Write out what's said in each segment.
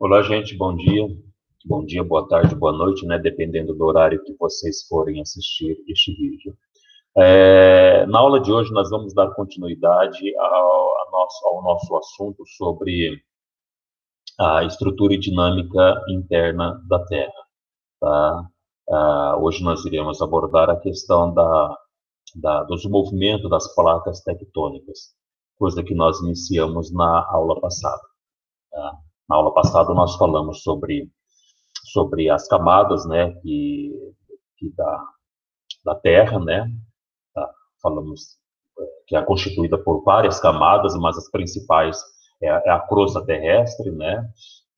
Olá, gente, bom dia. Bom dia, boa tarde, boa noite, né? Dependendo do horário que vocês forem assistir este vídeo. Na aula de hoje, nós vamos dar continuidade ao nosso assunto sobre a estrutura e dinâmica interna da Terra, tá? Hoje nós iremos abordar a questão dos movimentos das placas tectônicas, coisa que nós iniciamos na aula passada, tá? Na aula passada, nós falamos sobre as camadas, né, que da Terra, né, tá? Falamos que é constituída por várias camadas, mas as principais é a crosta terrestre, né,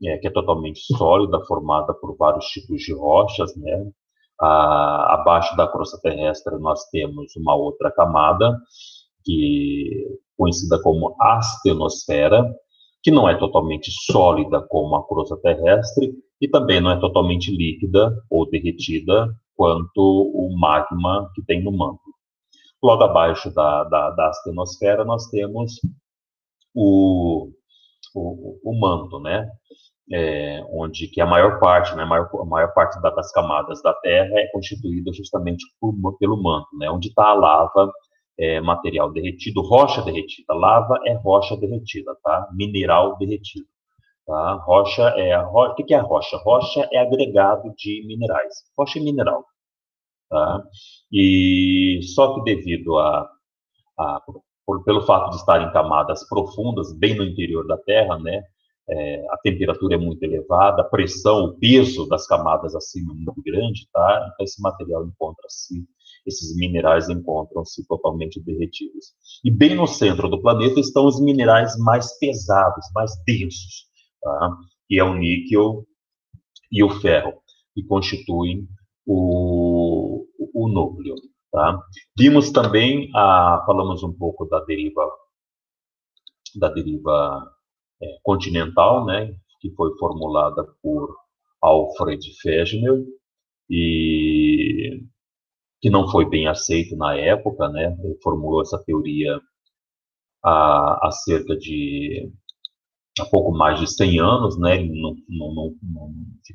que é totalmente sólida, formada por vários tipos de rochas, né. Abaixo da crosta terrestre nós temos uma outra camada, que conhecida como astenosfera, que não é totalmente sólida como a crosta terrestre e também não é totalmente líquida ou derretida quanto o magma que tem no manto. Logo abaixo da astenosfera nós temos o, o manto, né? Onde que a maior parte, né, a maior parte das camadas da Terra é constituída justamente pelo manto, né? Onde está a lava, material derretido, rocha derretida. Lava é rocha derretida, tá? Mineral derretido. Tá? O que é a rocha? Rocha é agregado de minerais. Rocha é mineral. Tá? E só que devido pelo fato de estar em camadas profundas, bem no interior da Terra, né? A temperatura é muito elevada, a pressão, o peso das camadas acima é muito grande, tá? Então esse material encontra-se, esses minerais encontram-se totalmente derretidos. E bem no centro do planeta estão os minerais mais pesados, mais densos, tá? Que é o níquel e o ferro, que constituem o núcleo. Tá? Vimos também, falamos um pouco da deriva continental, né, que foi formulada por Alfred Wegener e que não foi bem aceito na época, né? Ele formulou essa teoria há cerca de há pouco mais de 100 anos, né? Ele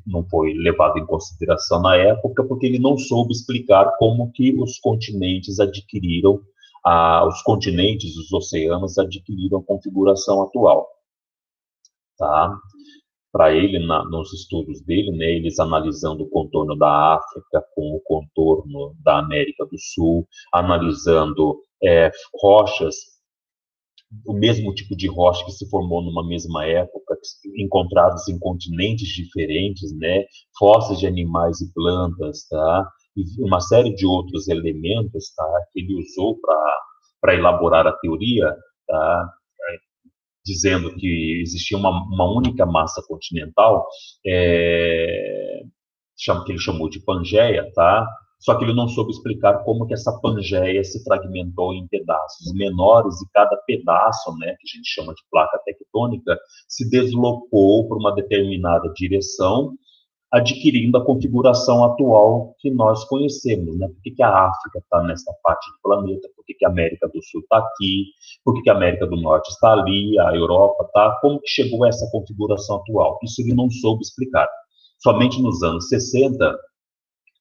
não foi levado em consideração na época porque ele não soube explicar como que os continentes adquiriram os continentes, os oceanos adquiriram a configuração atual, tá? Para ele, nos estudos dele, né, eles analisando o contorno da África com o contorno da América do Sul, analisando rochas, o mesmo tipo de rocha que se formou numa mesma época, encontrados em continentes diferentes, né, fósseis de animais e plantas, tá, e uma série de outros elementos, tá, que ele usou para elaborar a teoria, tá, dizendo que existia uma única massa continental, que ele chamou de Pangeia, tá? Só que ele não soube explicar como que essa Pangeia se fragmentou em pedaços menores e cada pedaço, né, que a gente chama de placa tectônica, se deslocou para uma determinada direção, adquirindo a configuração atual que nós conhecemos, né? Por que a África está nessa parte do planeta? Por que a América do Sul está aqui? Por que a América do Norte está ali? A Europa está? Como que chegou a essa configuração atual? Isso ele não soube explicar. Somente nos anos 60,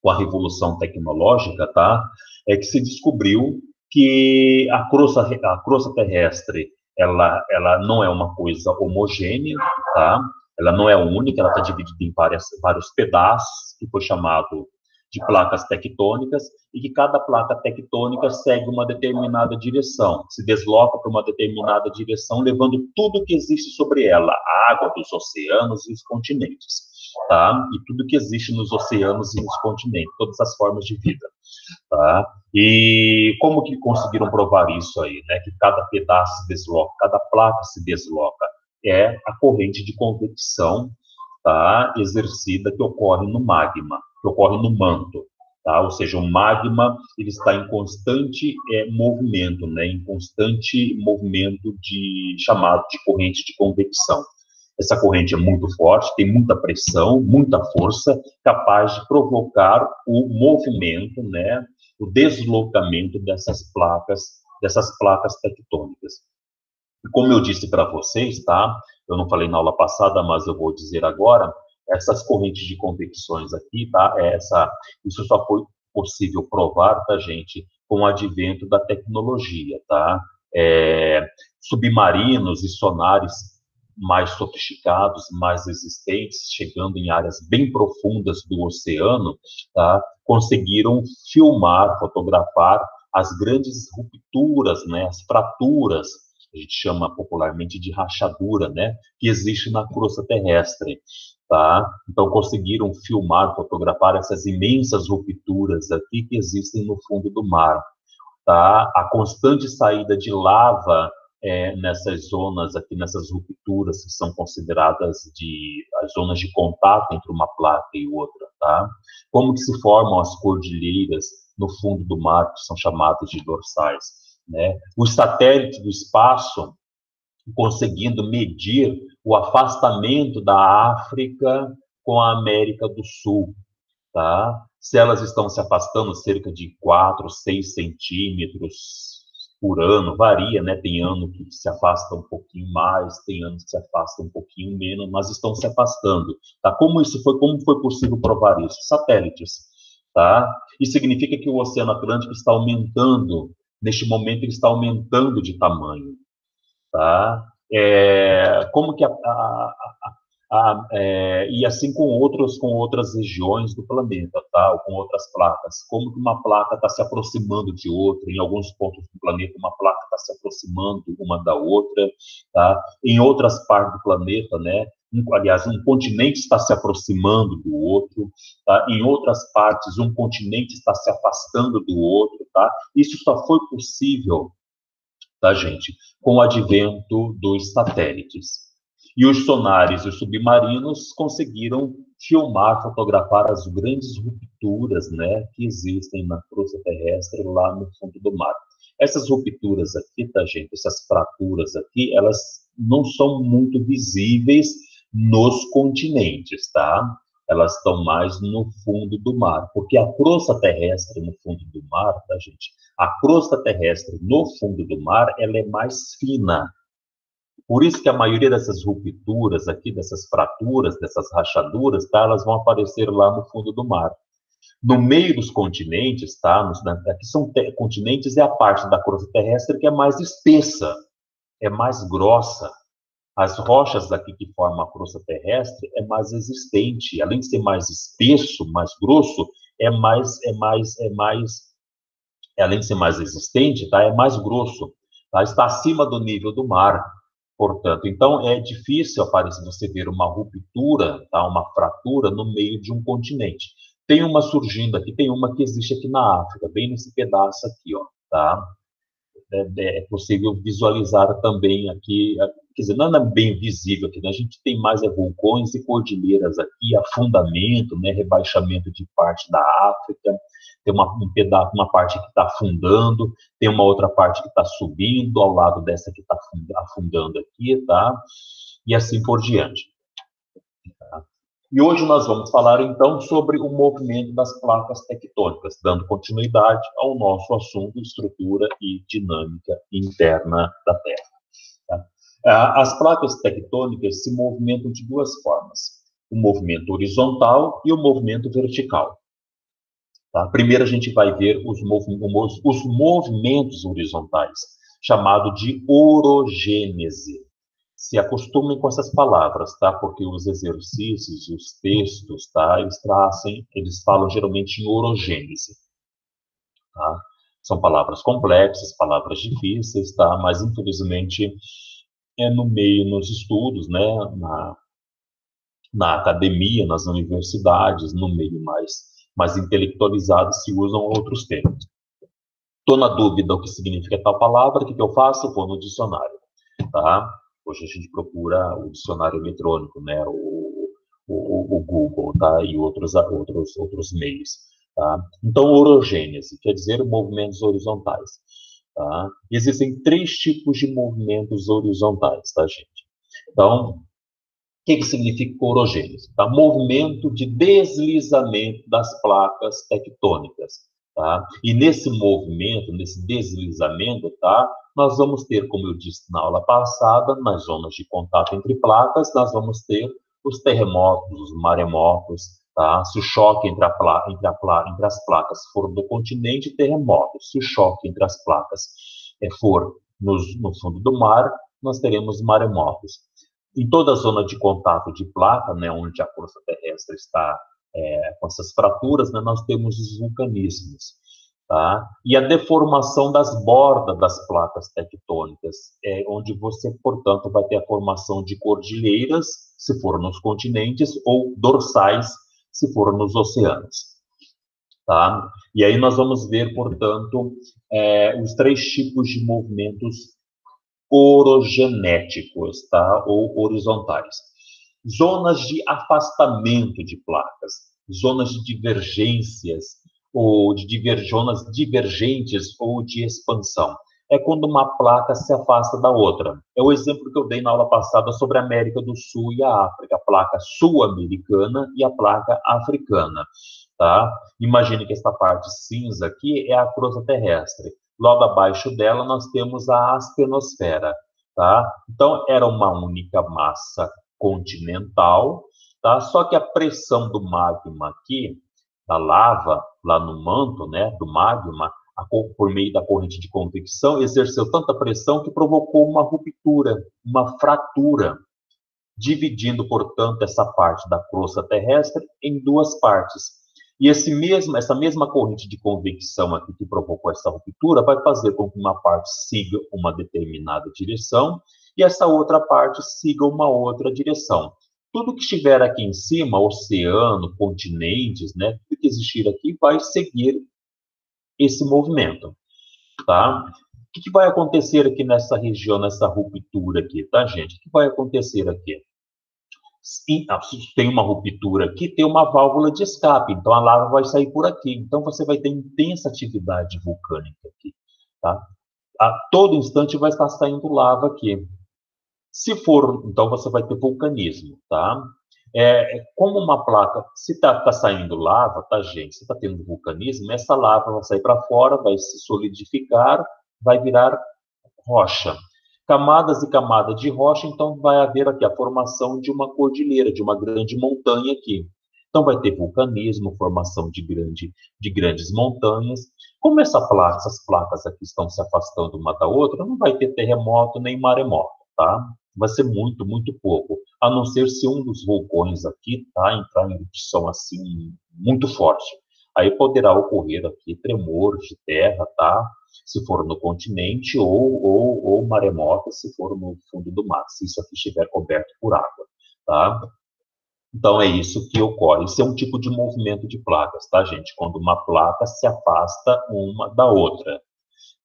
com a revolução tecnológica, tá? É que se descobriu que a crosta terrestre ela não é uma coisa homogênea, tá? Ela não é única, ela está dividida em vários pedaços, que foi chamado de placas tectônicas, e que cada placa tectônica segue uma determinada direção, se desloca para uma determinada direção, levando tudo que existe sobre ela, a água dos oceanos e os continentes, tá? E tudo que existe nos oceanos e nos continentes, todas as formas de vida, tá? E como que conseguiram provar isso aí, né? Que cada pedaço se desloca, cada placa se desloca, é a corrente de convecção, tá? Exercida que ocorre no magma, que ocorre no manto, tá? Ou seja, o magma ele está em constante movimento, né? Em constante movimento chamado de corrente de convecção. Essa corrente é muito forte, tem muita pressão, muita força, capaz de provocar o movimento, né, o deslocamento dessas placas tectônicas. E como eu disse para vocês, tá, eu não falei na aula passada, mas eu vou dizer agora, essas correntes de convecções aqui, tá? Isso só foi possível provar, tá, gente, com o advento da tecnologia, tá? Submarinos e sonares mais sofisticados, mais existentes, chegando em áreas bem profundas do oceano, tá? Conseguiram filmar, fotografar as grandes rupturas, né? As fraturas, a gente chama popularmente de rachadura, né? Que existe na crosta terrestre. Tá? Então, conseguiram filmar, fotografar essas imensas rupturas aqui que existem no fundo do mar. Tá? A constante saída de lava nessas zonas aqui, nessas rupturas, que são consideradas as zonas de contato entre uma placa e outra. Tá? Como que se formam as cordilheiras no fundo do mar, que são chamadas de dorsais. Né? Os satélites do espaço, conseguindo medir o afastamento da África com a América do Sul, tá? Se elas estão se afastando cerca de 4, 6 centímetros por ano, varia, né? Tem ano que se afasta um pouquinho mais, tem anos que se afasta um pouquinho menos, mas estão se afastando, tá? Como foi possível provar isso? Satélites, tá? Isso significa que o Oceano Atlântico está aumentando, neste momento ele está aumentando de tamanho, tá? Como que e assim com outras regiões do planeta, tá? Ou com outras placas. Como que uma placa está se aproximando de outra? Em alguns pontos do planeta, uma placa está se aproximando uma da outra, tá? Em outras partes do planeta, né? Aliás, um continente está se aproximando do outro, tá? Em outras partes, um continente está se afastando do outro, tá? Isso só foi possível, tá, gente, com o advento dos satélites. E os sonares e os submarinos conseguiram filmar, fotografar as grandes rupturas, né, que existem na crosta terrestre lá no fundo do mar. Essas rupturas aqui, tá, gente, essas fraturas aqui, elas não são muito visíveis nos continentes, tá? Elas estão mais no fundo do mar, porque a crosta terrestre no fundo do mar, tá, gente? A crosta terrestre no fundo do mar, ela é mais fina. Por isso que a maioria dessas rupturas aqui, dessas fraturas, dessas rachaduras, tá, elas vão aparecer lá no fundo do mar. No meio dos continentes, tá? Aqui são continentes, é a parte da crosta terrestre que é mais espessa, é mais grossa. As rochas daqui que formam a crosta terrestre é mais resistente, além de ser mais espesso, mais grosso, além de ser mais resistente, tá? É mais grosso, tá? Está acima do nível do mar, portanto. Então, é difícil aparecer você ver uma ruptura, tá? Uma fratura no meio de um continente. Tem uma surgindo aqui, tem uma que existe aqui na África, bem nesse pedaço aqui, ó, tá? É possível visualizar também aqui, quer dizer, não é bem visível aqui, né? A gente tem mais vulcões e cordilheiras aqui, afundamento, né? Rebaixamento de parte da África, tem um pedaço, uma parte que está afundando, tem uma outra parte que está subindo ao lado dessa que está afundando aqui, tá? E assim por diante. Tá? E hoje nós vamos falar, então, sobre o movimento das placas tectônicas, dando continuidade ao nosso assunto estrutura e dinâmica interna da Terra. Tá? As placas tectônicas se movimentam de duas formas, o movimento horizontal e o movimento vertical. Tá? Primeiro a gente vai ver os movimentos horizontais, chamado de orogênese. Se acostumem com essas palavras, tá? Porque os exercícios, os textos, tá? Eles falam geralmente em orogênese, tá? São palavras complexas, palavras difíceis, tá? Mas infelizmente no meio, nos estudos, né? Na academia, nas universidades, no meio mais intelectualizado, se usam outros termos. Estou na dúvida o que significa tal palavra, o que eu faço? Vou no dicionário, tá? Hoje a gente procura o dicionário eletrônico, né? O Google, tá? E outros meios, tá? Então, orogênese quer dizer movimentos horizontais, tá? Existem 3 tipos de movimentos horizontais, tá, gente? Então, o que significa orogênese? Tá? Movimento de deslizamento das placas tectônicas, tá? E nesse movimento, nesse deslizamento, tá? nós vamos ter, como eu disse na aula passada, nas zonas de contato entre placas, nós vamos ter os terremotos, os maremotos, tá? Se o choque entre as placas for do continente, terremoto. Se o choque entre as placas for no fundo do mar, nós teremos maremotos. Em toda a zona de contato de placa, né, onde a crosta terrestre está com essas fraturas, né, nós temos os vulcanismos. Tá? E a deformação das bordas das placas tectônicas, onde você, portanto, vai ter a formação de cordilheiras, se for nos continentes, ou dorsais, se for nos oceanos. Tá? E aí nós vamos ver, portanto, os três tipos de movimentos orogenéticos, tá? Ou horizontais. Zonas de afastamento de placas, zonas de divergências, ou de zonas divergentes ou de expansão. É quando uma placa se afasta da outra. É o exemplo que eu dei na aula passada sobre a América do Sul e a África, a placa sul-americana e a placa africana. Tá? Imagine que esta parte cinza aqui é a crosta terrestre. Logo abaixo dela nós temos a astenosfera. Tá? Então, era uma única massa continental, tá? Só que a pressão do magma aqui, da lava, lá no manto, né, do magma, por meio da corrente de convecção, exerceu tanta pressão que provocou uma ruptura, uma fratura, dividindo, portanto, essa parte da crosta terrestre em duas partes. E essa mesma corrente de convecção aqui que provocou essa ruptura vai fazer com que uma parte siga uma determinada direção e essa outra parte siga uma outra direção. Tudo que estiver aqui em cima, oceano, continentes, né, tudo que existir aqui vai seguir esse movimento, tá? O que vai acontecer aqui nessa região, nessa ruptura aqui, tá, gente? O que vai acontecer aqui? Se tem uma ruptura aqui, tem uma válvula de escape, então a lava vai sair por aqui. Então você vai ter intensa atividade vulcânica aqui, tá? A todo instante vai estar saindo lava aqui. Se for, então você vai ter vulcanismo, tá? Como uma placa, se está saindo lava, tá, gente? Se está tendo vulcanismo, essa lava vai sair para fora, vai se solidificar, vai virar rocha. Camadas e camadas de rocha, então vai haver aqui a formação de uma cordilheira, de uma grande montanha aqui. Então vai ter vulcanismo, formação de grandes montanhas. Como essas placas aqui estão se afastando uma da outra, não vai ter terremoto nem maremoto, tá? Vai ser muito, muito pouco. A não ser se um dos vulcões aqui, tá, entrar em erupção assim, muito forte. Aí poderá ocorrer aqui tremor de terra, tá? Se for no continente, ou maremoto, se for no fundo do mar, se isso aqui estiver coberto por água, tá? Então, é isso que ocorre. Isso é um tipo de movimento de placas, tá, gente? Quando uma placa se afasta uma da outra,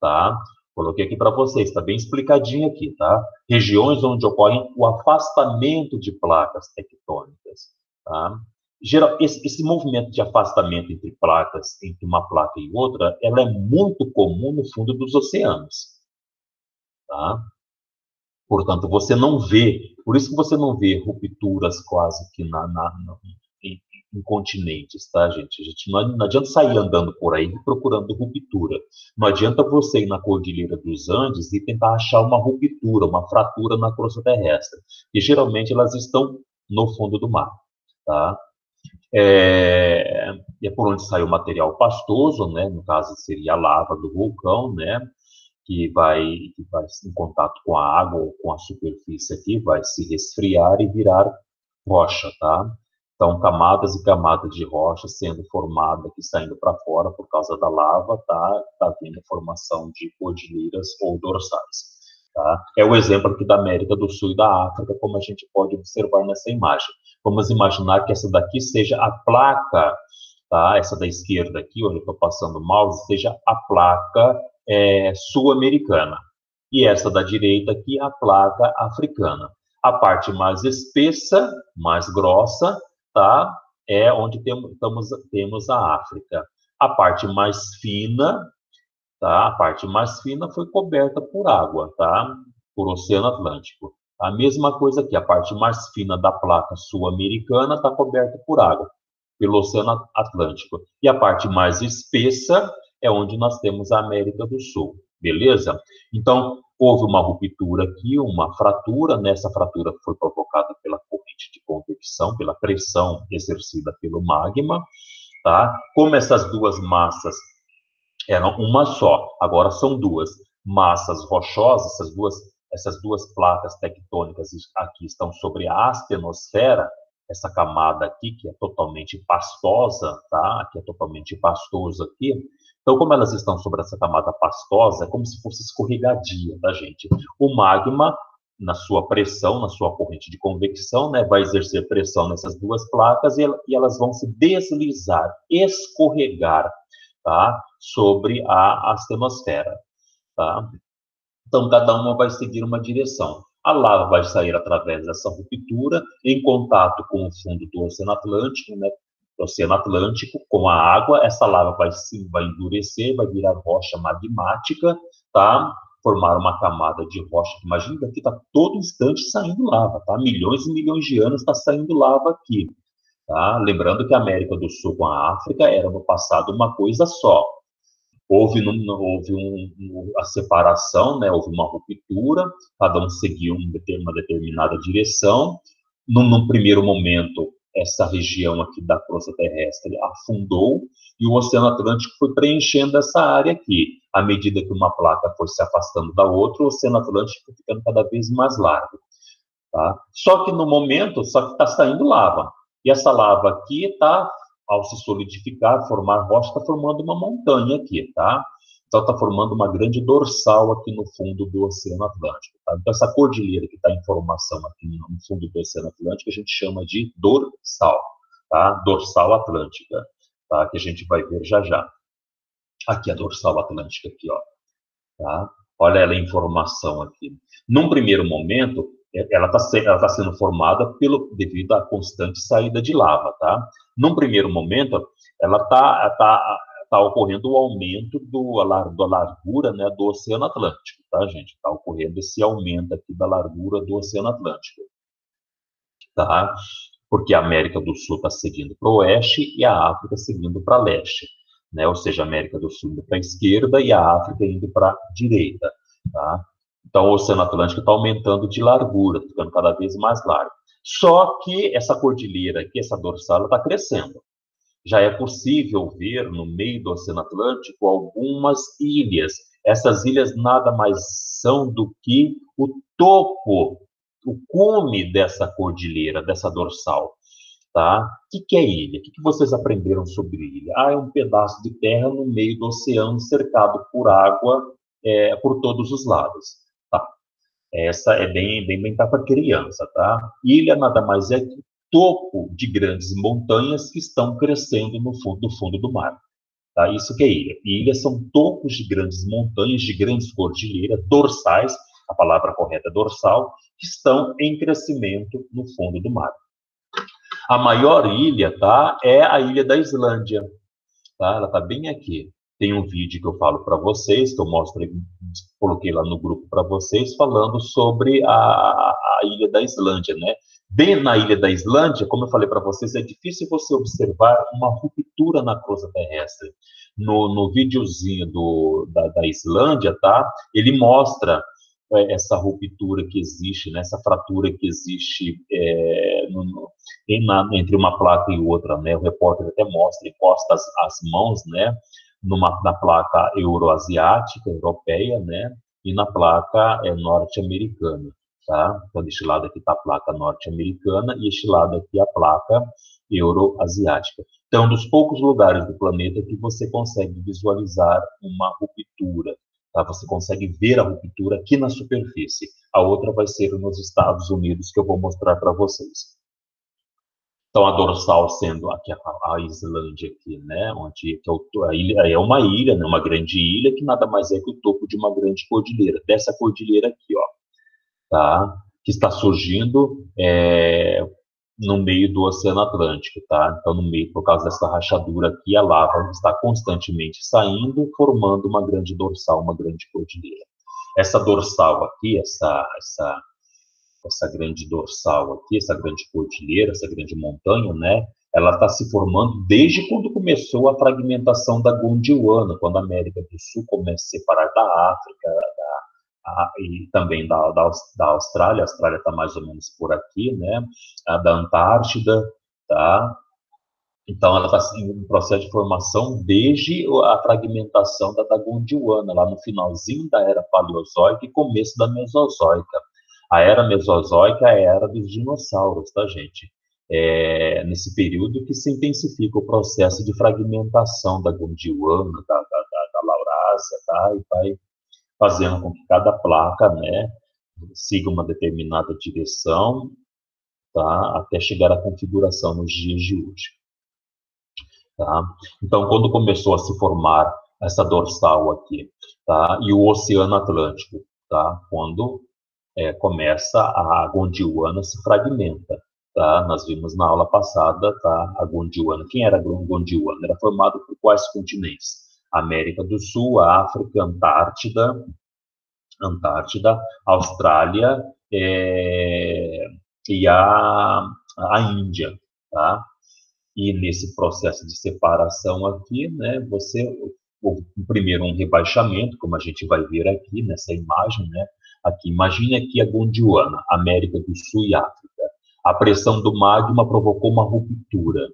tá? Coloquei aqui para vocês, está bem explicadinho aqui, tá? Regiões onde ocorre o afastamento de placas tectônicas, tá? Esse movimento de afastamento entre placas, entre uma placa e outra, ela é muito comum no fundo dos oceanos, tá? Portanto, você não vê, por isso que você não vê rupturas quase que em continentes, tá, gente? A gente não adianta sair andando por aí procurando ruptura. Não adianta você ir na Cordilheira dos Andes e tentar achar uma ruptura, uma fratura na crosta terrestre. E geralmente elas estão no fundo do mar, tá? É por onde sai o material pastoso, né? No caso seria a lava do vulcão, né? Que vai em contato com a água ou com a superfície aqui, vai se resfriar e virar rocha, tá? Então, camadas e camadas de rocha sendo formada aqui, saindo para fora por causa da lava, tá vindo formação de cordilheiras ou dorsais, tá? É o exemplo aqui da América do Sul e da África, como a gente pode observar nessa imagem. Vamos imaginar que essa daqui seja a placa, tá? Essa da esquerda aqui, onde eu estou passando o mouse, seja a placa sul-americana. E essa da direita aqui, a placa africana. A parte mais espessa, mais grossa, tá? É onde temos a África. A parte mais fina, tá? A parte mais fina foi coberta por água, tá? Por Oceano Atlântico. A mesma coisa aqui, a parte mais fina da placa sul-americana está coberta por água, pelo Oceano Atlântico. E a parte mais espessa é onde nós temos a América do Sul. beleza? Então, houve uma ruptura aqui, uma fratura, nessa fratura foi provocada pela corrente de convecção, pela pressão exercida pelo magma, tá? Como essas duas massas eram uma só, agora são duas massas rochosas, essas duas placas tectônicas aqui estão sobre a astenosfera, essa camada aqui, que é totalmente pastosa, tá? Aqui é totalmente pastoso aqui. Então, como elas estão sobre essa camada pastosa, é como se fosse escorregadia, tá, gente? O magma, na sua pressão, na sua corrente de convecção, né, vai exercer pressão nessas duas placas e elas vão se deslizar, escorregar, tá? Sobre a astenosfera, tá? Então, cada uma vai seguir uma direção. A lava vai sair através dessa ruptura, em contato com o fundo do Oceano Atlântico, né? Do Oceano Atlântico, com a água, essa lava vai endurecer, vai virar rocha magmática, tá? Formar uma camada de rocha. Imagina que aqui está todo instante saindo lava, tá? Milhões e milhões de anos está saindo lava aqui, tá? Lembrando que a América do Sul com a África era no passado uma coisa só. Houve a separação, né? Houve uma ruptura, cada um seguiu uma determinada direção. Num primeiro momento, essa região aqui da crosta terrestre afundou e o Oceano Atlântico foi preenchendo essa área aqui. À medida que uma placa foi se afastando da outra, o Oceano Atlântico foi ficando cada vez mais largo. Tá? Só que no momento, só que está saindo lava. E essa lava aqui está, ao se solidificar, formar rocha, está formando uma montanha aqui, tá? Então está formando uma grande dorsal aqui no fundo do Oceano Atlântico. Tá? Então essa cordilheira que está em formação aqui no fundo do Oceano Atlântico, a gente chama de dorsal, tá? Dorsal Atlântica, tá? Que a gente vai ver já já. Aqui a dorsal Atlântica aqui, ó. Tá? Olha ela em formação aqui. Num primeiro momento, ela está sendo formada devido à constante saída de lava, tá? Num primeiro momento, ela tá ocorrendo o aumento da largura, né, do Oceano Atlântico, tá, gente? Está ocorrendo esse aumento aqui da largura do Oceano Atlântico, tá? Porque a América do Sul está seguindo para o oeste e a África seguindo para leste, né? Ou seja, a América do Sul indo para a esquerda e a África indo para a direita, tá? Então, o Oceano Atlântico está aumentando de largura, ficando cada vez mais largo. Só que essa cordilheira aqui, essa dorsal, está crescendo. Já é possível ver no meio do Oceano Atlântico algumas ilhas. Essas ilhas nada mais são do que o topo, o cume dessa cordilheira, dessa dorsal. Tá? O que é ilha? O que vocês aprenderam sobre ilha? Ah, é um pedaço de terra no meio do oceano, cercado por água por todos os lados. Tá? Essa é bem para criança, tá? Ilha nada mais é que o topo de grandes montanhas que estão crescendo no fundo do mar. Tá? Isso que é ilha. Ilhas são topos de grandes montanhas, de grandes cordilheiras, dorsais, a palavra correta é dorsal, que estão em crescimento no fundo do mar. A maior ilha, tá, é a ilha da Islândia, tá? Ela tá bem aqui. Tem um vídeo que eu falo para vocês, que eu mostrei, coloquei lá no grupo para vocês, falando sobre a ilha da Islândia, né? Bem na ilha da Islândia, como eu falei para vocês, é difícil você observar uma ruptura na crosta terrestre. No videozinho da Islândia, tá? Ele mostra essa ruptura que existe, né? Essa fratura que existe entre uma placa e outra, né? O repórter até mostra, encosta as mãos, né? Na placa euroasiática, europeia, né? E na placa norte-americana, tá? Então, deste lado aqui está a placa norte-americana e este lado aqui a placa euroasiática. Então, dos poucos lugares do planeta que você consegue visualizar uma ruptura, tá? Você consegue ver a ruptura aqui na superfície. A outra vai ser nos Estados Unidos, que eu vou mostrar para vocês. Então, a dorsal sendo aqui a Islândia aqui, né, onde a ilha é uma ilha, né, uma grande ilha que nada mais é que o topo de uma grande cordilheira. Dessa cordilheira aqui, ó, tá, que está surgindo no meio do Oceano Atlântico, tá? Então, no meio, por causa dessa rachadura aqui, a lava está constantemente saindo, formando uma grande dorsal, uma grande cordilheira. Essa dorsal aqui, essa grande dorsal aqui, essa grande cordilheira, essa grande montanha, né? Ela está se formando desde quando começou a fragmentação da Gondwana, quando a América do Sul começa a se separar da África, e também da Austrália. A Austrália está mais ou menos por aqui, né? Da Antártida, tá? Então, ela está em um processo de formação desde a fragmentação da Gondwana, lá no finalzinho da Era Paleozoica e começo da Mesozoica. A Era Mesozoica é a Era dos dinossauros, tá, gente? Nesse período que se intensifica o processo de fragmentação da Gondwana, da Laurásia, tá? E vai fazendo com que cada placa, né, siga uma determinada direção, tá? Até chegar à configuração nos dias de hoje. Tá? Então, quando começou a se formar essa dorsal aqui, tá? E o Oceano Atlântico, tá? Quando começa a Gondwana se fragmenta, tá? Nós vimos na aula passada, tá? A Gondwana. Quem era a Gondwana? Era formada por quais continentes? América do Sul, África, Antártida, Austrália e a Índia, tá? E nesse processo de separação aqui, né, houve primeiro um rebaixamento, como a gente vai ver aqui nessa imagem, né? Aqui, imagine aqui a Gondwana, América do Sul e África. A pressão do magma provocou uma ruptura,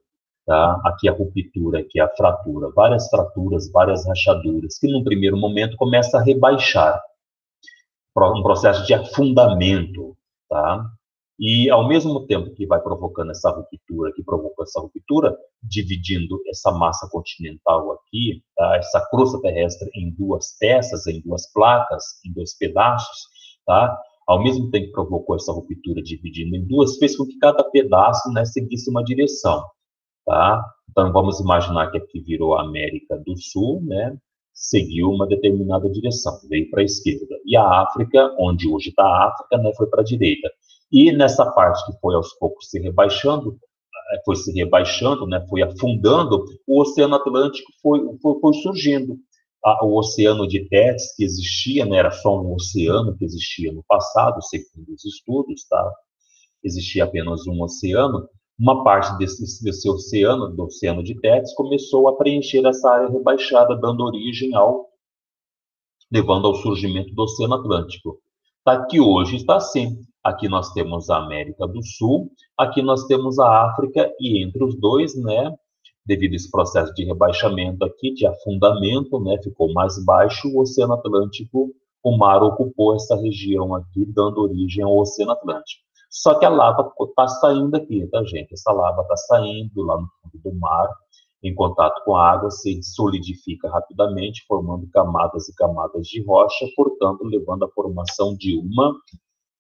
tá? Aqui a ruptura, aqui a fratura, várias fraturas, várias rachaduras, que num primeiro momento começa a rebaixar, um processo de afundamento, tá? E, ao mesmo tempo que vai provocando essa ruptura, que provocou essa ruptura, dividindo essa massa continental aqui, tá? Essa crosta terrestre em duas peças, em duas placas, em dois pedaços, tá? Ao mesmo tempo que provocou essa ruptura dividindo em duas, fez com que cada pedaço, né, seguisse uma direção, tá? Então, vamos imaginar que aqui virou a América do Sul, né? Seguiu uma determinada direção, veio para a esquerda. E a África, onde hoje está a África, né, foi para a direita. E nessa parte que foi aos poucos se rebaixando, né, foi afundando, o Oceano Atlântico foi surgindo. O Oceano de Tétis, que existia, né, era só um oceano que existia no passado, segundo os estudos, tá? Existia apenas um oceano. Uma parte desse oceano, do Oceano de Tétis, começou a preencher essa área rebaixada, dando origem levando ao surgimento do Oceano Atlântico. Tá, que hoje está assim. Aqui nós temos a América do Sul, aqui nós temos a África, e entre os dois, né, devido a esse processo de rebaixamento aqui, de afundamento, né, ficou mais baixo o Oceano Atlântico, o mar ocupou essa região aqui, dando origem ao Oceano Atlântico. Só que a lava está saindo aqui, tá, gente? Essa lava está saindo lá no fundo do mar, em contato com a água, se solidifica rapidamente, formando camadas e camadas de rocha, portanto, levando à formação de uma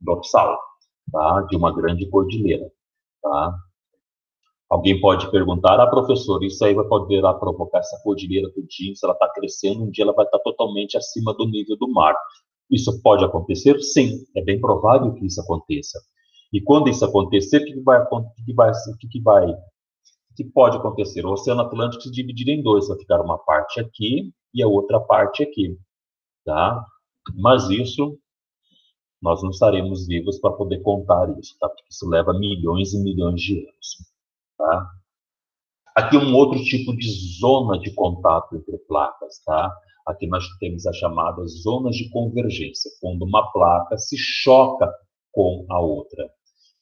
dorsal, tá? De uma grande cordilheira, tá? Alguém pode perguntar, professor, isso aí vai poder provocar essa cordilheira tudinho, se ela está crescendo, um dia ela vai estar totalmente acima do nível do mar. Isso pode acontecer? Sim, é bem provável que isso aconteça. E quando isso acontecer, o que pode acontecer? O Oceano Atlântico se dividir em dois, vai ficar uma parte aqui e a outra parte aqui, tá? Mas isso, nós não estaremos vivos para poder contar isso, tá? Porque isso leva milhões e milhões de anos, tá? Aqui um outro tipo de zona de contato entre placas, tá? Aqui nós temos as chamadas zonas de convergência, quando uma placa se choca com a outra,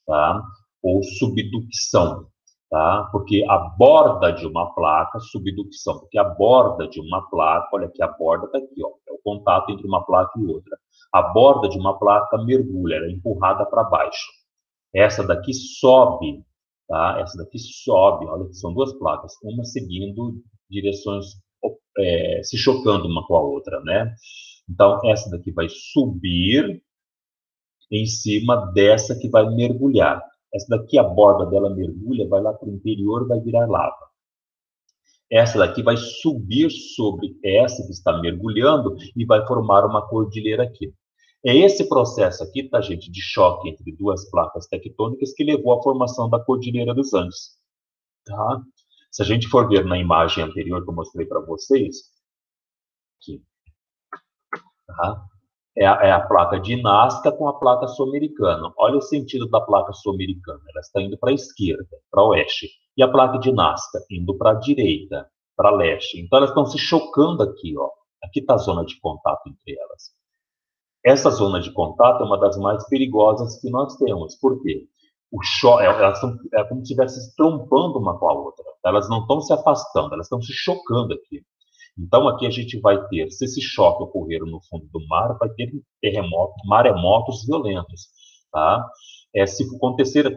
tá? Ou subducção, tá? Porque a borda de uma placa, subducção, porque a borda de uma placa, olha aqui, a borda está aqui, ó, é o contato entre uma placa e outra. A borda de uma placa mergulha, ela é empurrada para baixo. Essa daqui sobe, tá? Essa daqui sobe, olha que são duas placas, uma seguindo direções, se chocando uma com a outra, né? Então, essa daqui vai subir em cima dessa que vai mergulhar. Essa daqui, a borda dela mergulha, vai lá para o interior, vai virar lava. Essa daqui vai subir sobre essa que está mergulhando e vai formar uma cordilheira aqui. É esse processo aqui, tá, gente, de choque entre duas placas tectônicas que levou à formação da Cordilheira dos Andes, tá? Se a gente for ver na imagem anterior que eu mostrei para vocês, aqui, tá? É a placa de Nazca com a placa sul-americana. Olha o sentido da placa sul-americana. Ela está indo para a esquerda, para o oeste. E a placa de Nazca indo para a direita, para leste. Então, elas estão se chocando aqui, ó. Aqui está a zona de contato entre elas. Essa zona de contato é uma das mais perigosas que nós temos. Por quê? O choque, elas são, é como se estivessem se trombando uma com a outra. Elas não estão se afastando, elas estão se chocando aqui. Então, aqui a gente vai ter, se esse choque ocorrer no fundo do mar, vai ter terremotos, maremotos violentos, tá? Se acontecer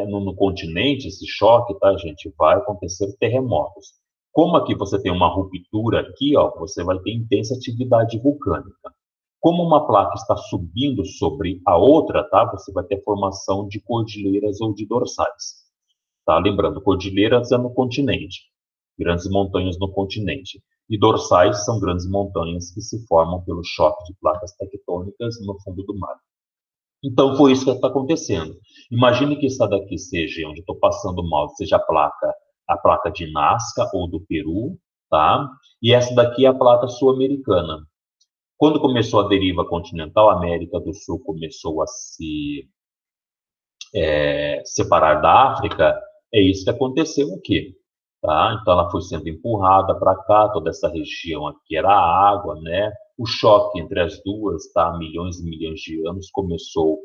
no continente esse choque, tá, gente, vai acontecer terremotos. Como aqui você tem uma ruptura aqui, ó, você vai ter intensa atividade vulcânica. Como uma placa está subindo sobre a outra, tá, você vai ter formação de cordilheiras ou de dorsais. Tá? Lembrando, cordilheiras é no continente, grandes montanhas no continente. E dorsais são grandes montanhas que se formam pelo choque de placas tectônicas no fundo do mar. Então, foi isso que está acontecendo. Imagine que essa daqui seja, onde estou passando o mouse, seja a placa de Nazca ou do Peru, tá? E essa daqui é a placa sul-americana. Quando começou a deriva continental, a América do Sul começou a se separar da África, é isso que aconteceu aqui. Tá? Então ela foi sendo empurrada para cá, toda essa região aqui era água, né? O choque entre as duas, tá? Milhões e milhões de anos, começou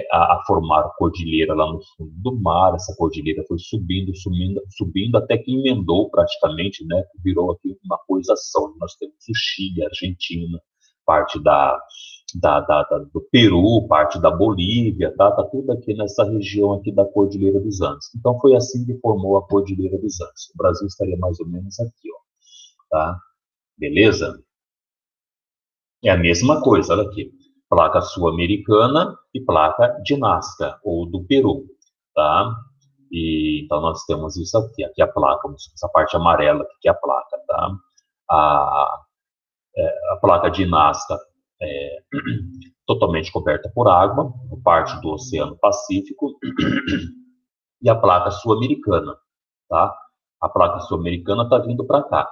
a formar cordilheira lá no fundo do mar. Essa cordilheira foi subindo, subindo, subindo, até que emendou praticamente, né? Virou aqui uma coisa só. Nós temos o Chile, a Argentina, parte do Peru, parte da Bolívia, tá? Tá tudo aqui nessa região aqui da Cordilheira dos Andes. Então foi assim que formou a Cordilheira dos Andes. O Brasil estaria mais ou menos aqui, ó, tá? Beleza? É a mesma coisa, olha aqui. Placa sul-americana e placa de Nazca, ou do Peru, tá? E, então nós temos isso aqui. Aqui é a placa, essa parte amarela aqui é a placa, tá? A, a placa de Nazca é totalmente coberta por água, parte do Oceano Pacífico, e a placa sul-americana, tá? A placa sul-americana está vindo para cá,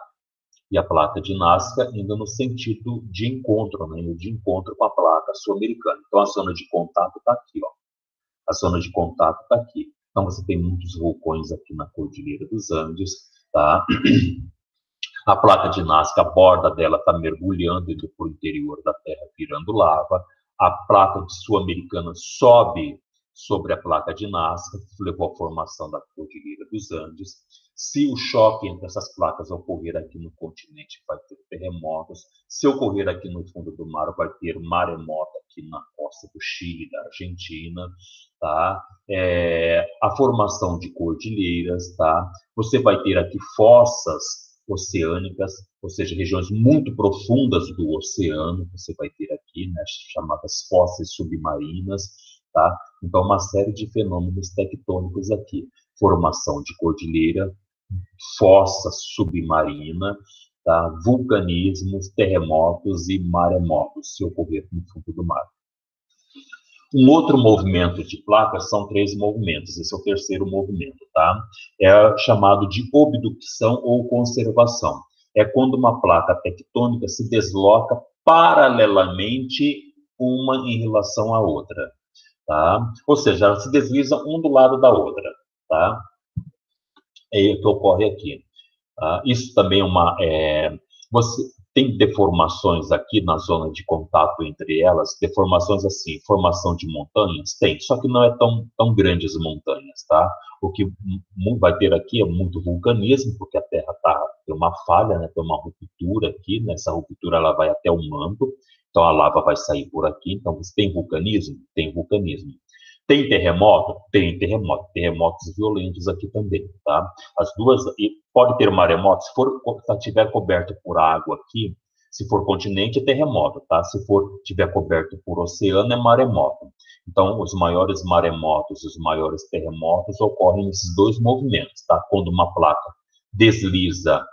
e a placa de Nazca indo no sentido de encontro, né? De encontro com a placa sul-americana. Então a zona de contato está aqui, ó. A zona de contato está aqui. Então você tem muitos vulcões aqui na Cordilheira dos Andes, tá? A placa de Nazca, a borda dela está mergulhando indo para o interior da Terra, virando lava. A placa sul-americana sobe sobre a placa de Nazca, que levou à formação da Cordilheira dos Andes. Se o choque entre essas placas ocorrer aqui no continente, vai ter terremotos. Se ocorrer aqui no fundo do mar, vai ter maremoto aqui na costa do Chile, da Argentina, tá? A formação de cordilheiras, tá? Você vai ter aqui fossas oceânicas, ou seja, regiões muito profundas do oceano, você vai ter aqui, né, chamadas fossas submarinas, tá? Então, uma série de fenômenos tectônicos aqui. Formação de cordilheira, fossa submarina, tá? Vulcanismos, terremotos e maremotos, se ocorrer no fundo do mar. Um outro movimento de placas são 3 movimentos, esse é o terceiro movimento, tá? É chamado de obducção ou conservação. É quando uma placa tectônica se desloca paralelamente uma em relação à outra, tá? Ou seja, ela se desliza um do lado da outra, tá? É o que ocorre aqui. Isso também você tem deformações aqui na zona de contato entre elas, deformações assim, formação de montanhas? Tem, só que não é tão grande as montanhas, tá? O que vai ter aqui é muito vulcanismo, porque a Terra tem uma falha, né? Tem uma ruptura aqui, nessa ruptura ela vai até o manto, então a lava vai sair por aqui, então você tem vulcanismo? Tem vulcanismo. Tem terremoto? Tem terremoto. Terremotos violentos aqui também, tá? As duas, e pode ter maremoto, se estiver coberto por água aqui, se for continente, é terremoto, tá? Se estiver coberto por oceano, é maremoto. Então, os maiores maremotos, os maiores terremotos ocorrem nesses dois movimentos, tá? Quando uma placa desliza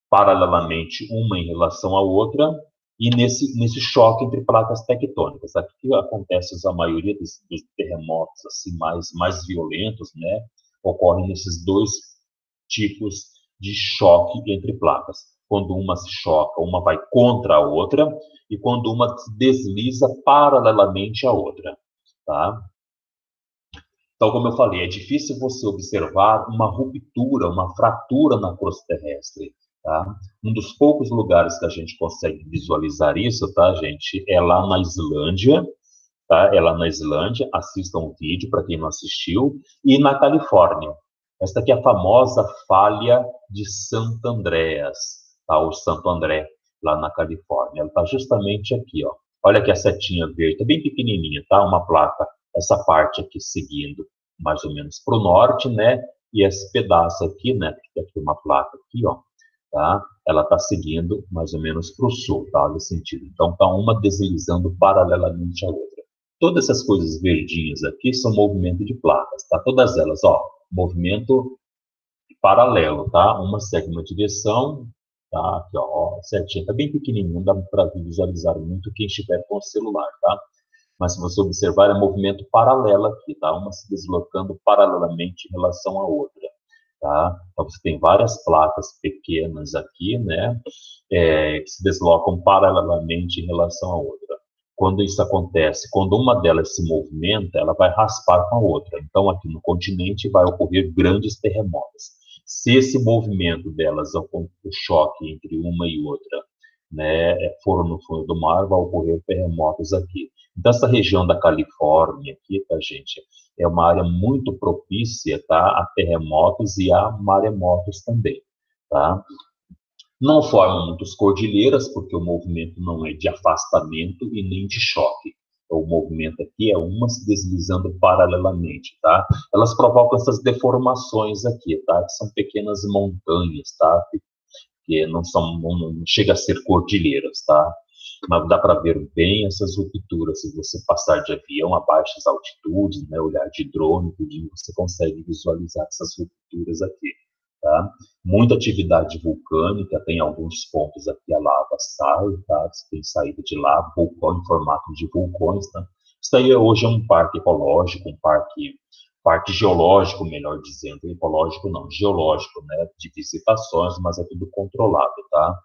paralelamente uma em relação à outra, e nesse choque entre placas tectônicas. Aqui acontece a maioria dos terremotos assim, mais violentos, né? Ocorrem nesses dois tipos de choque entre placas. Quando uma se choca, uma vai contra a outra, e quando uma se desliza paralelamente à outra, tá? Então, como eu falei, é difícil você observar uma ruptura, uma fratura na crosta terrestre. tá? Um dos poucos lugares que a gente consegue visualizar isso, tá, gente, é lá na Islândia, tá? É lá na Islândia, assistam o vídeo para quem não assistiu, e na Califórnia. Esta aqui é a famosa falha de Santo Andreas, tá? O Santo André, lá na Califórnia. Ela está justamente aqui, ó. Olha aqui a setinha verde, é bem pequenininha, tá? Uma placa, essa parte aqui seguindo mais ou menos para o norte, né? E esse pedaço aqui, né? Tem aqui uma placa aqui, ó, tá? Ela está seguindo mais ou menos para o sul, tá? No sentido. Então, está uma deslizando paralelamente à outra. Todas essas coisas verdinhas aqui são movimento de placas, tá? Todas elas, ó, movimento paralelo, tá? Uma segue uma direção, tá? Aqui, ó, certinho. Tá bem pequenininho, não dá para visualizar muito quem estiver com o celular, tá? Mas se você observar, é movimento paralelo aqui, tá? Uma se deslocando paralelamente em relação à outra, tá? Então você tem várias placas pequenas aqui, né? Que se deslocam paralelamente em relação à outra. Quando isso acontece, quando uma delas se movimenta, ela vai raspar com a outra. Então, aqui no continente vai ocorrer grandes terremotos. Se esse movimento delas, o choque entre uma e outra, né, for no fundo do mar, vai ocorrer terremotos aqui. Então, essa região da Califórnia aqui, tá, gente, é uma área muito propícia, tá, a terremotos e a maremotos também, tá? Não formam muitas cordilheiras, porque o movimento não é de afastamento e nem de choque. O movimento aqui é uma se deslizando paralelamente, tá? Elas provocam essas deformações aqui, tá? Que são pequenas montanhas, tá? Que não chega a ser cordilheiras, tá? Mas dá para ver bem essas rupturas. Se você passar de avião a baixas altitudes, né, olhar de drone, tudinho, você consegue visualizar essas rupturas aqui, tá? Muita atividade vulcânica, tem alguns pontos aqui a lava sai, tá? Tem saída de lava, vulcão em formato de vulcões, tá? Isso aí hoje é um parque ecológico, parque geológico, melhor dizendo, ecológico não, geológico, né, de visitações, mas é tudo controlado, tá?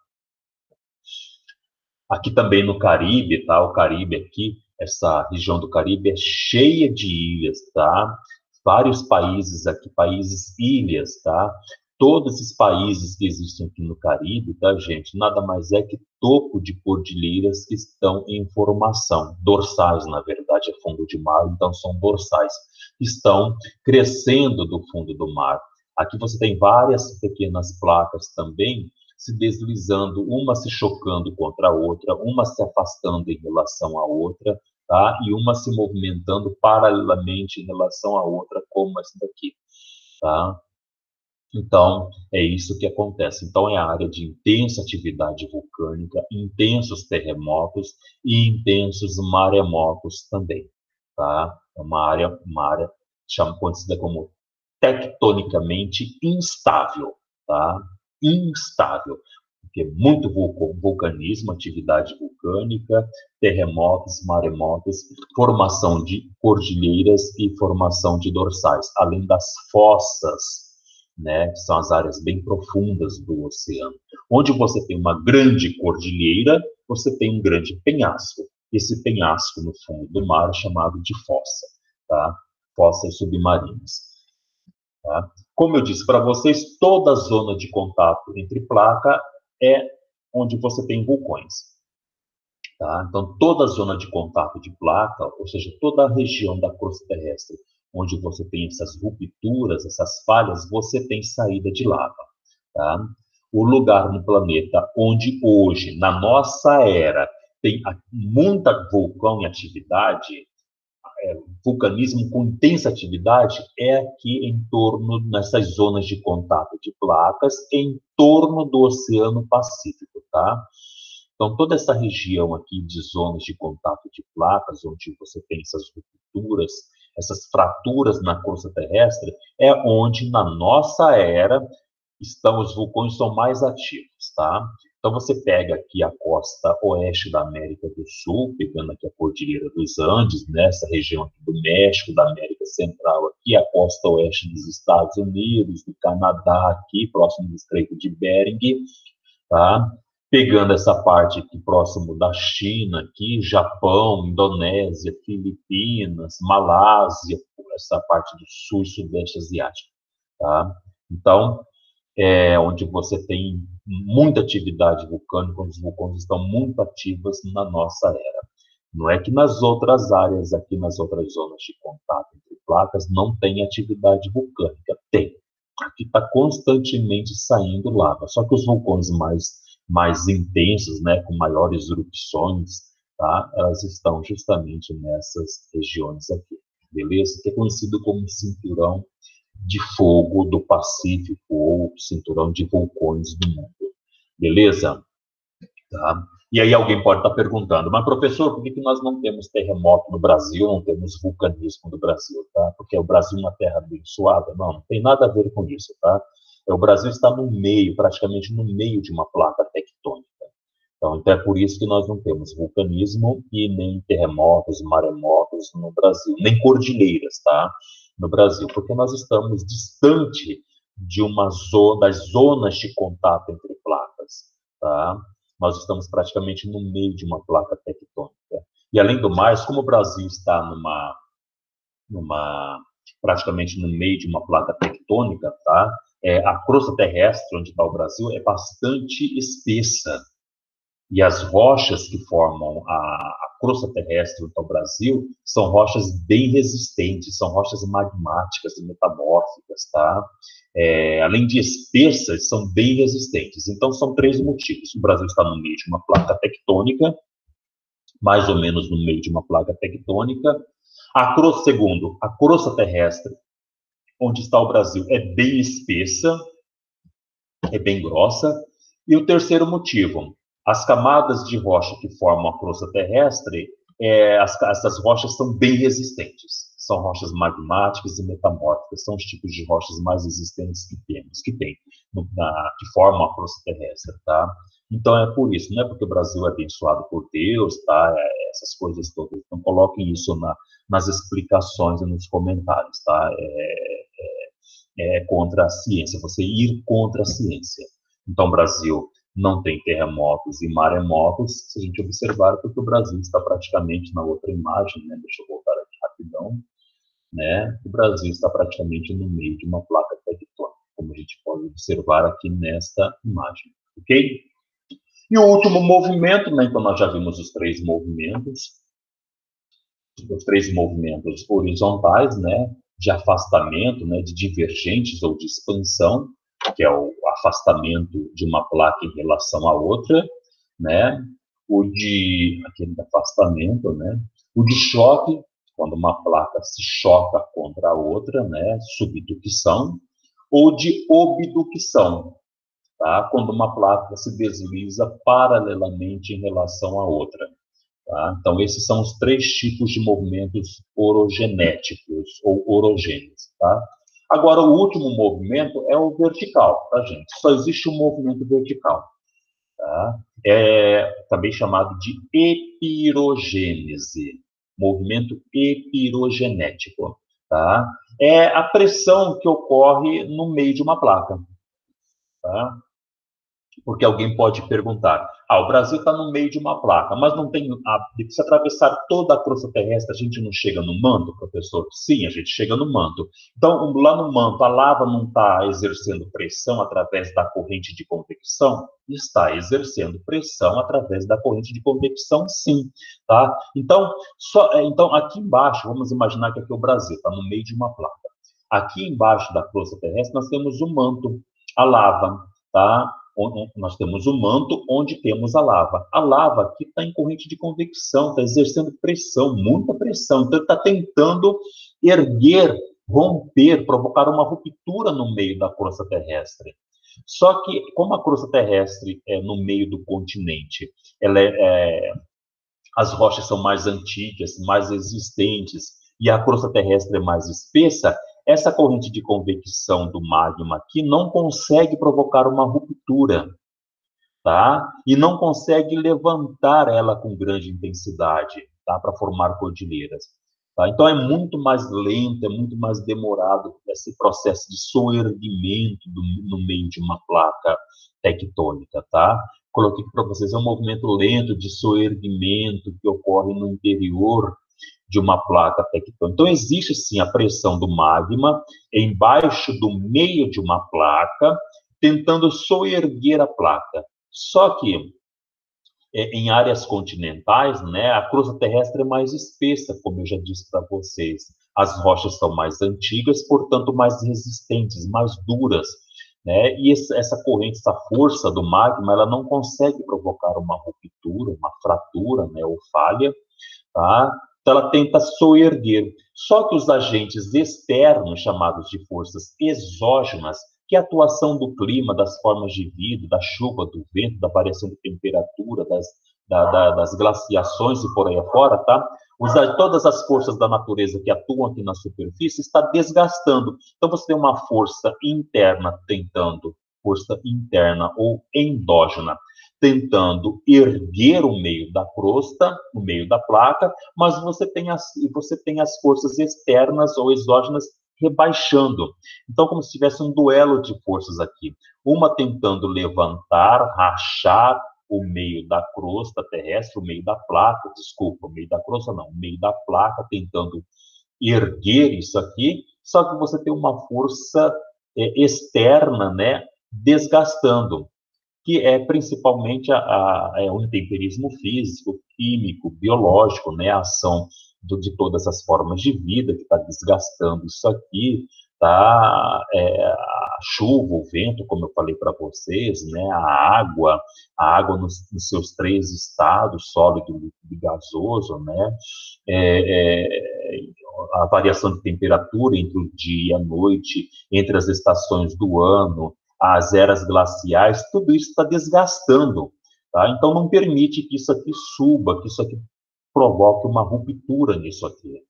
Aqui também no Caribe, tá? O Caribe aqui, essa região do Caribe é cheia de ilhas, tá? Vários países aqui, países ilhas, tá? Todos esses países que existem aqui no Caribe, tá, gente? Nada mais é que topo de cordilheiras que estão em formação. Dorsais, na verdade, é fundo de mar, então são dorsais. Estão crescendo do fundo do mar. Aqui você tem várias pequenas placas também, se deslizando, uma se chocando contra a outra, uma se afastando em relação à outra, tá? E uma se movimentando paralelamente em relação à outra, como essa daqui, tá? Então, é isso que acontece. Então, é a área de intensa atividade vulcânica, intensos terremotos e intensos maremotos também, tá? É uma área conhecida como tectonicamente instável, tá? Instável, porque muito vulcanismo, atividade vulcânica, terremotos, maremotos, formação de cordilheiras e formação de dorsais, além das fossas, né, que são as áreas bem profundas do oceano. Onde você tem uma grande cordilheira, você tem um grande penhasco. Esse penhasco no fundo do mar é chamado de fossa, tá? Fossas submarinas. Tá? Como eu disse para vocês, toda a zona de contato entre placa é onde você tem vulcões. Tá? Então, toda a zona de contato de placa, ou seja, toda a região da crosta terrestre, onde você tem essas rupturas, essas falhas, você tem saída de lava. Tá? O lugar no planeta onde hoje, na nossa era, tem muita vulcão em atividade, vulcanismo com intensa atividade, é aqui em torno, nessas zonas de contato de placas, em torno do Oceano Pacífico, tá? Então, toda essa região aqui de zonas de contato de placas, onde você tem essas rupturas, essas fraturas na crosta terrestre, é onde, na nossa era, os vulcões são mais ativos, tá? Então você pega aqui a costa oeste da América do Sul, pegando aqui a Cordilheira dos Andes, nessa região aqui do México, da América Central, aqui a costa oeste dos Estados Unidos, do Canadá, aqui próximo do Estreito de Bering, tá? Pegando essa parte aqui próximo da China, aqui Japão, Indonésia, Filipinas, Malásia, essa parte do sul e sudeste asiático, tá? Então onde você tem muita atividade vulcânica, os vulcões estão muito ativos na nossa era. Não é que nas outras áreas, aqui nas outras zonas de contato entre placas, não tem atividade vulcânica. Tem. Aqui está constantemente saindo lava. Só que os vulcões mais intensos, né, com maiores erupções, tá, elas estão justamente nessas regiões aqui. Beleza? Que é conhecido como cinturão de fogo do Pacífico ou cinturão de vulcões do mundo. Beleza? Tá? E aí alguém pode estar perguntando, mas professor, por que nós não temos terremoto no Brasil, não temos vulcanismo no Brasil, tá? Porque o Brasil é uma terra abençoada? Não, não tem nada a ver com isso, tá? O Brasil está no meio, praticamente no meio de uma placa tectônica. Então é por isso que nós não temos vulcanismo e nem terremotos, maremotos no Brasil, nem cordilheiras, tá? No Brasil, porque nós estamos distante de das zonas de contato entre placas, tá? Nós estamos praticamente no meio de uma placa tectônica. E, além do mais, como o Brasil está praticamente no meio de uma placa tectônica, tá? A crosta terrestre, onde está o Brasil, é bastante espessa. E as rochas que formam a crosta terrestre do Brasil são rochas bem resistentes, são rochas magmáticas e metamórficas, tá? Além de espessas, são bem resistentes. Então, são 3 motivos. O Brasil está no meio de uma placa tectônica, mais ou menos no meio de uma placa tectônica. Segundo, a crosta terrestre, onde está o Brasil, é bem espessa, é bem grossa. E o terceiro motivo, as camadas de rocha que formam a crosta terrestre, essas rochas são bem resistentes. São rochas magmáticas e metamórficas, são os tipos de rochas mais resistentes que formam a crosta terrestre, tá? Então é por isso, não é porque o Brasil é abençoado por Deus, tá? Essas coisas todas. Então coloquem isso nas explicações e nos comentários, tá? Contra a ciência, você ir contra a ciência. Então, o Brasil não tem terremotos e maremotos, se a gente observar, porque o Brasil está praticamente na outra imagem, né? Deixa eu voltar aqui rapidão, né? O Brasil está praticamente no meio de uma placa tectônica, como a gente pode observar aqui nesta imagem, ok? E o último movimento, né? Então nós já vimos os 3 movimentos horizontais, né? De afastamento, né? De divergentes ou de expansão, que é o afastamento de uma placa em relação à outra, né? Aquele afastamento, né? O de choque, quando uma placa se choca contra a outra, né? Subducção, ou de obducção, tá? Quando uma placa se desliza paralelamente em relação à outra. Tá? Então, esses são os 3 tipos de movimentos orogenéticos ou orogêneos. Tá? Agora, o último movimento é o vertical, tá, gente? Só existe um movimento vertical. Tá? Também chamado de epirogênese, movimento epirogenético. Tá? É a pressão que ocorre no meio de uma placa. Tá? Porque alguém pode perguntar, o Brasil está no meio de uma placa, mas não tem, se atravessar toda a crosta terrestre, a gente não chega no manto, professor? Sim, a gente chega no manto. Então, lá no manto, a lava não está exercendo pressão através da corrente de convecção? Está exercendo pressão através da corrente de convecção, sim. Tá? Então, aqui embaixo, vamos imaginar que aqui é o Brasil, está no meio de uma placa. Aqui embaixo da crosta terrestre, nós temos o manto, a lava, tá? Nós temos o manto onde temos a lava. A lava aqui está em corrente de convecção, está exercendo pressão, muita pressão. Então, está tentando erguer, romper, provocar uma ruptura no meio da crosta terrestre. Só que, como a crosta terrestre é no meio do continente, as rochas são mais antigas, mais resistentes, e a crosta terrestre é mais espessa, essa corrente de convecção do magma aqui não consegue provocar uma ruptura, tá? E não consegue levantar ela com grande intensidade, tá? Para formar cordilheiras. Tá? Então é muito mais lento, é muito mais demorado esse processo de soerguimento no meio de uma placa tectônica, tá? Coloquei para vocês, é um movimento lento de soerguimento que ocorre no interior de uma placa tectônica. Então, existe sim a pressão do magma embaixo do meio de uma placa tentando soerguer a placa. Só que em áreas continentais, né, a crosta terrestre é mais espessa, como eu já disse para vocês. As rochas são mais antigas, portanto, mais resistentes, mais duras, né? E essa corrente, essa força do magma, ela não consegue provocar uma ruptura, uma fratura, né, ou falha, tá? Então, ela tenta soerguer. Só que os agentes externos, chamados de forças exógenas, que é a atuação do clima, das formas de vida, da chuva, do vento, da variação de temperatura, das glaciações e por aí afora, tá? Todas as forças da natureza que atuam aqui na superfície está desgastando. Então, você tem uma força interna tentando, força interna ou endógena, tentando erguer o meio da crosta, o meio da placa, mas você tem as forças externas ou exógenas rebaixando. Então, como se tivesse um duelo de forças aqui. Uma tentando levantar, rachar o meio da crosta terrestre, o meio da placa, desculpa, o meio da crosta não, o meio da placa tentando erguer isso aqui, só que você tem uma força externa, né, desgastando, que é principalmente o intemperismo físico, químico, biológico, né, a ação de todas as formas de vida que está desgastando isso aqui, tá? A chuva, o vento, como eu falei para vocês, né, a água nos seus três estados, sólido, líquido e gasoso, né, é, é, a variação de temperatura entre o dia e a noite, entre as estações do ano, as eras glaciais, tudo isso está desgastando, tá? Então não permite que isso aqui suba, que isso aqui provoque uma ruptura nisso aqui,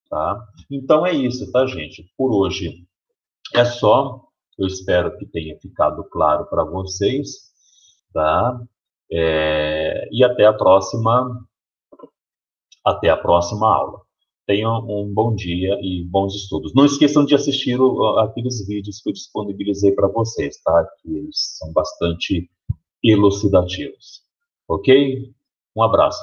tá? Então é isso, tá, gente? Por hoje é só. Eu espero que tenha ficado claro para vocês, tá? E até a próxima aula. Tenham um bom dia e bons estudos. Não esqueçam de assistir aqueles vídeos que eu disponibilizei para vocês, tá? Que eles são bastante elucidativos. Ok? Um abraço.